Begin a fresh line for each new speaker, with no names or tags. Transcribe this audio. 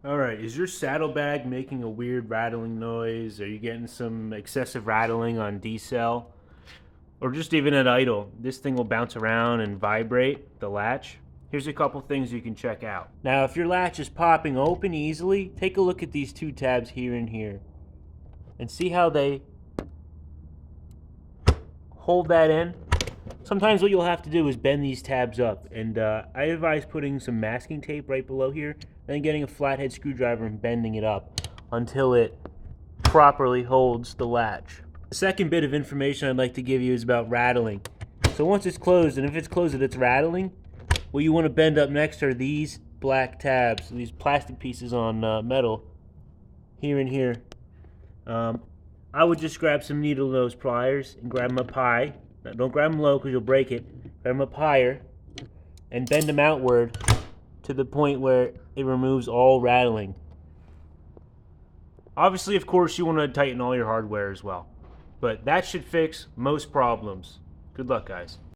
Alright, is your saddlebag making a weird rattling noise? Are you getting some excessive rattling on decel? Or just even at idle? This thing will bounce around and vibrate the latch. Here's a couple things you can check out. Now, if your latch is popping open easily, take a look at these two tabs here and here. And see how they hold that in? Sometimes what you'll have to do is bend these tabs up, and I advise putting some masking tape right below here, then getting a flathead screwdriver and bending it up until it properly holds the latch. The second bit of information I'd like to give you is about rattling. So once it's closed, and if it's closed and it's rattling, what you want to bend up next are these black tabs, these plastic pieces on metal, here and here. I would just grab some needle nose pliers and grab them up high. Now, don't grab them low because you'll break it. Grab them up higher and bend them outward to the point where it removes all rattling. Obviously, of course, you want to tighten all your hardware as well. But that should fix most problems. Good luck, guys.